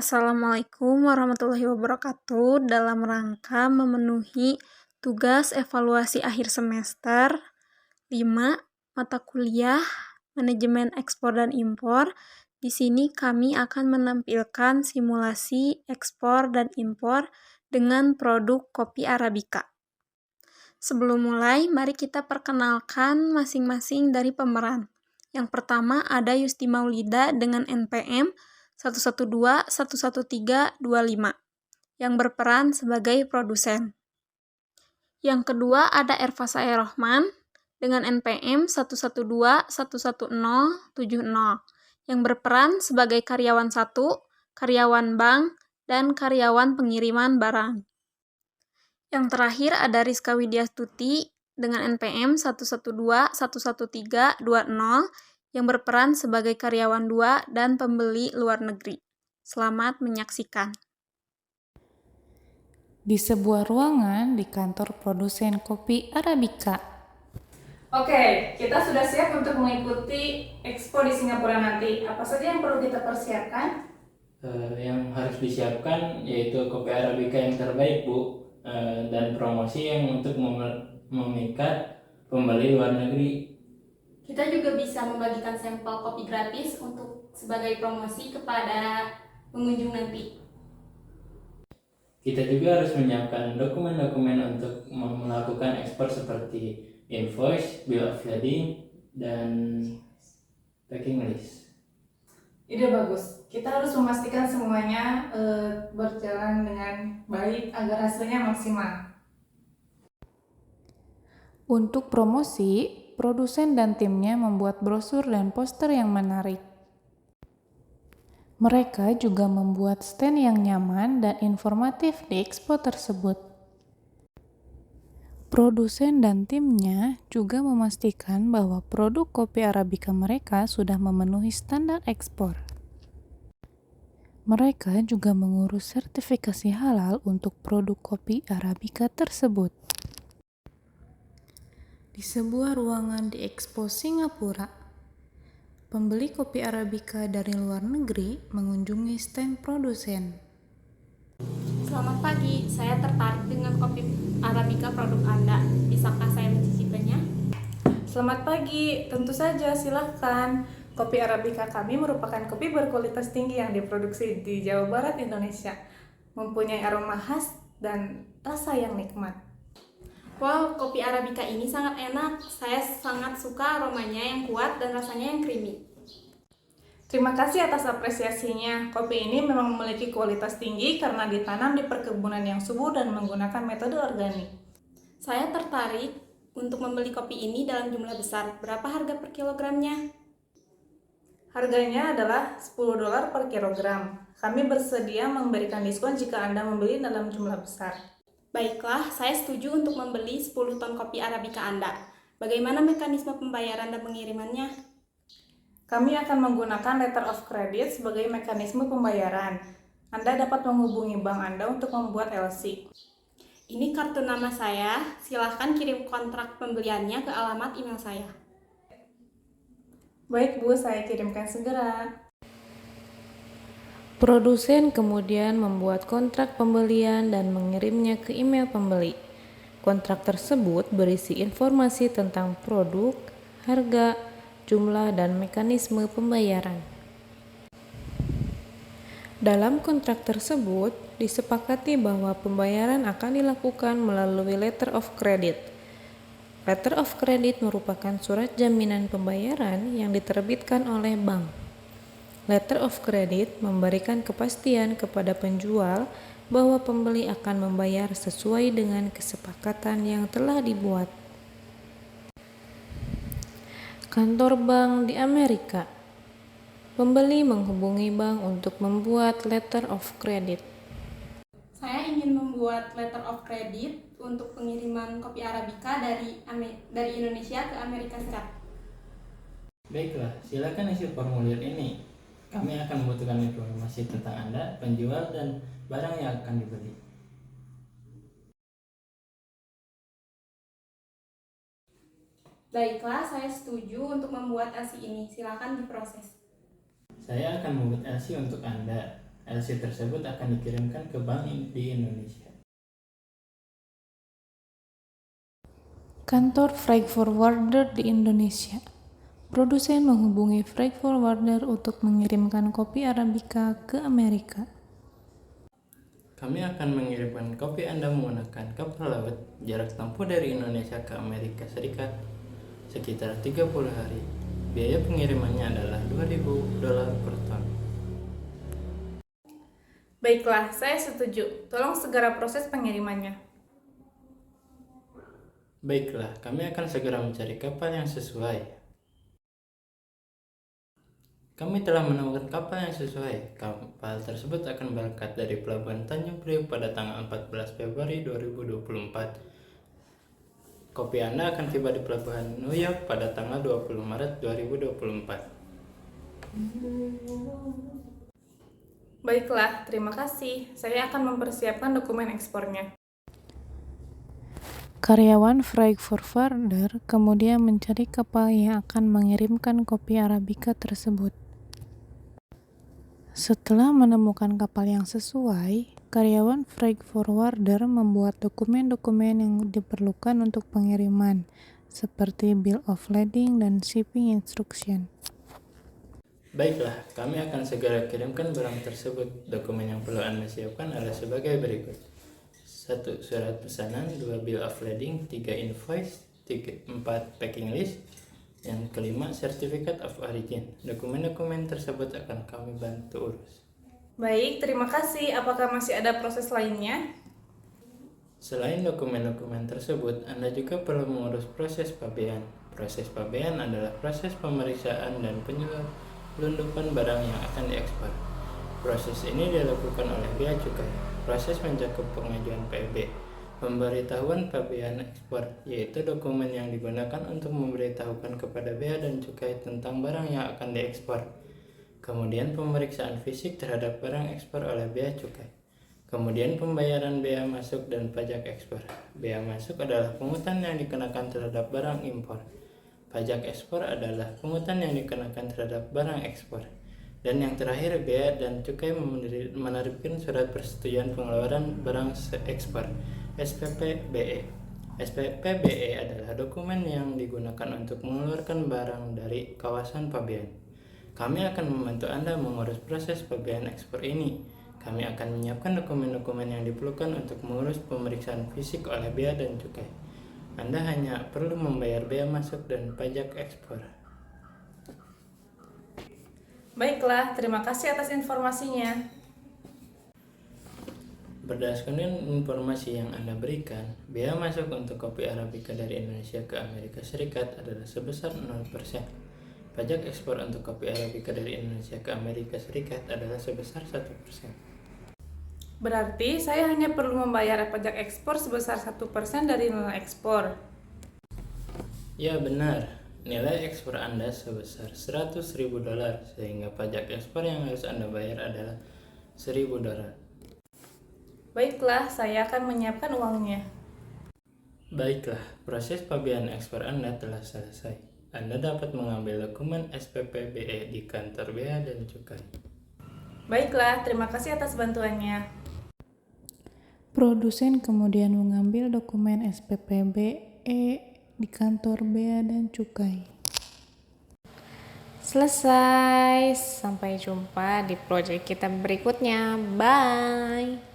Assalamualaikum warahmatullahi wabarakatuh. Dalam rangka memenuhi tugas evaluasi akhir semester 5 mata kuliah Manajemen Ekspor dan Impor, di sini kami akan menampilkan simulasi ekspor dan impor dengan produk kopi Arabica. Sebelum mulai, mari kita perkenalkan masing-masing dari pemeran. Yang pertama ada Yusti Maulida dengan NPM 112-11325 yang berperan sebagai produsen. Yang kedua ada Erva Saerohman dengan NPM 112-11070 yang berperan sebagai karyawan 1, karyawan bank, dan karyawan pengiriman barang. Yang terakhir ada Rizka Widyastuti dengan NPM 112-11320 yang berperan sebagai karyawan 2 dan pembeli luar negeri. Selamat menyaksikan. Di sebuah ruangan di kantor produsen kopi Arabica. Oke, kita sudah siap untuk mengikuti Expo di Singapura nanti. Apa saja yang perlu kita persiapkan? Yang harus disiapkan yaitu kopi Arabica yang terbaik, Bu, dan promosi yang untuk memikat pembeli luar negeri. Kita juga bisa membagikan sampel kopi gratis untuk sebagai promosi kepada pengunjung nanti. Kita juga harus menyiapkan dokumen-dokumen untuk melakukan ekspor seperti invoice, bill of lading, dan packing list. Ide bagus. Kita harus memastikan semuanya berjalan dengan baik agar hasilnya maksimal. Untuk promosi, produsen dan timnya membuat brosur dan poster yang menarik. Mereka juga membuat stand yang nyaman dan informatif di expo tersebut. Produsen dan timnya juga memastikan bahwa produk kopi Arabica mereka sudah memenuhi standar ekspor. Mereka juga mengurus sertifikasi halal untuk produk kopi Arabica tersebut. Di sebuah ruangan di Expo Singapura, pembeli kopi Arabica dari luar negeri mengunjungi stand produsen. Selamat pagi, saya tertarik dengan kopi Arabica produk Anda. Bisakah saya mencicipinya? Selamat pagi, tentu saja silahkan. Kopi Arabica kami merupakan kopi berkualitas tinggi yang diproduksi di Jawa Barat, Indonesia. Mempunyai aroma khas dan rasa yang nikmat. Wow, kopi Arabica ini sangat enak. Saya sangat suka aromanya yang kuat dan rasanya yang creamy. Terima kasih atas apresiasinya. Kopi ini memang memiliki kualitas tinggi karena ditanam di perkebunan yang subur dan menggunakan metode organik. Saya tertarik untuk membeli kopi ini dalam jumlah besar. Berapa harga per kilogramnya? Harganya adalah $10 per kilogram. Kami bersedia memberikan diskon jika Anda membeli dalam jumlah besar. Baiklah, saya setuju untuk membeli 10 ton kopi Arabica Anda. Bagaimana mekanisme pembayaran dan pengirimannya? Kami akan menggunakan letter of credit sebagai mekanisme pembayaran. Anda dapat menghubungi bank Anda untuk membuat LC. Ini kartu nama saya. Silahkan kirim kontrak pembeliannya ke alamat email saya. Baik Bu, saya kirimkan segera. Produsen kemudian membuat kontrak pembelian dan mengirimnya ke email pembeli. Kontrak tersebut berisi informasi tentang produk, harga, jumlah, dan mekanisme pembayaran. Dalam kontrak tersebut, disepakati bahwa pembayaran akan dilakukan melalui letter of credit. Letter of credit merupakan surat jaminan pembayaran yang diterbitkan oleh bank. Letter of credit memberikan kepastian kepada penjual bahwa pembeli akan membayar sesuai dengan kesepakatan yang telah dibuat. Kantor bank di Amerika. Pembeli menghubungi bank untuk membuat letter of credit. Saya ingin membuat letter of credit untuk pengiriman kopi Arabica dari Indonesia ke Amerika Serikat. Baiklah, silakan isi formulir ini. Kami akan membutuhkan informasi tentang Anda, penjual, dan barang yang akan dibeli. Baiklah, saya setuju untuk membuat LC ini. Silakan diproses. Saya akan membuat LC untuk Anda. LC tersebut akan dikirimkan ke bank di Indonesia. Kantor freight forwarder di Indonesia. Produsen menghubungi freight forwarder untuk mengirimkan kopi Arabica ke Amerika. Kami akan mengirimkan kopi Anda menggunakan kapal laut jarak tempuh dari Indonesia ke Amerika Serikat sekitar 30 hari. Biaya pengirimannya adalah $2.000 per ton. Baiklah, saya setuju. Tolong segera proses pengirimannya. Baiklah, kami akan segera mencari kapal yang sesuai. Kami telah menemukan kapal yang sesuai. Kapal tersebut akan berangkat dari Pelabuhan Tanjung Priok pada tanggal 14 Februari 2024. Kopi Anda akan tiba di Pelabuhan New York pada tanggal 20 Maret 2024. Baiklah, terima kasih. Saya akan mempersiapkan dokumen ekspornya. Karyawan freight forwarder kemudian mencari kapal yang akan mengirimkan kopi Arabica tersebut. Setelah menemukan kapal yang sesuai, karyawan freight forwarder membuat dokumen-dokumen yang diperlukan untuk pengiriman, seperti bill of lading dan shipping instruction. Baiklah, kami akan segera kirimkan barang tersebut. Dokumen yang perlu Anda siapkan adalah sebagai berikut. 1. Surat pesanan, 2. Bill of lading, 3. Invoice, 4. Packing list, yang kelima, Certificate of Origin. Dokumen-dokumen tersebut akan kami bantu urus. Baik, terima kasih. Apakah masih ada proses lainnya? Selain dokumen-dokumen tersebut, Anda juga perlu mengurus proses pabean. Proses pabean adalah proses pemeriksaan dan penyelundupan barang yang akan diekspor. Proses ini dilakukan oleh Bea Cukai. Proses mencakup pengajuan PB, pemberitahuan pabean ekspor, yaitu dokumen yang digunakan untuk memberitahukan kepada Bea dan Cukai tentang barang yang akan diekspor. Kemudian pemeriksaan fisik terhadap barang ekspor oleh Bea Cukai. Kemudian pembayaran bea masuk dan pajak ekspor. Bea masuk adalah pungutan yang dikenakan terhadap barang impor. Pajak ekspor adalah pungutan yang dikenakan terhadap barang ekspor. Dan yang terakhir, Bea dan Cukai menerbitkan surat persetujuan pengeluaran barang ekspor, SPP-BE. SPP-BE adalah dokumen yang digunakan untuk mengeluarkan barang dari kawasan pabean. Kami akan membantu Anda mengurus proses pabean ekspor ini. Kami akan menyiapkan dokumen-dokumen yang diperlukan untuk mengurus pemeriksaan fisik oleh Bea dan Cukai. Anda hanya perlu membayar bea masuk dan pajak ekspor. Baiklah, terima kasih atas informasinya. Berdasarkan informasi yang Anda berikan, bea masuk untuk kopi Arabica dari Indonesia ke Amerika Serikat adalah sebesar 0%. Pajak ekspor untuk kopi Arabica dari Indonesia ke Amerika Serikat adalah sebesar 1%. Berarti saya hanya perlu membayar pajak ekspor sebesar 1% dari nilai ekspor. Ya benar, nilai ekspor Anda sebesar $100.000, sehingga pajak ekspor yang harus Anda bayar adalah $1.000. Baiklah, saya akan menyiapkan uangnya. Baiklah, proses pabean ekspor Anda telah selesai. Anda dapat mengambil dokumen SPP-BE di kantor Bea dan Cukai. Baiklah, terima kasih atas bantuannya. Produsen kemudian mengambil dokumen SPP-BE di kantor Bea dan Cukai. Selesai, sampai jumpa di proyek kita berikutnya. Bye.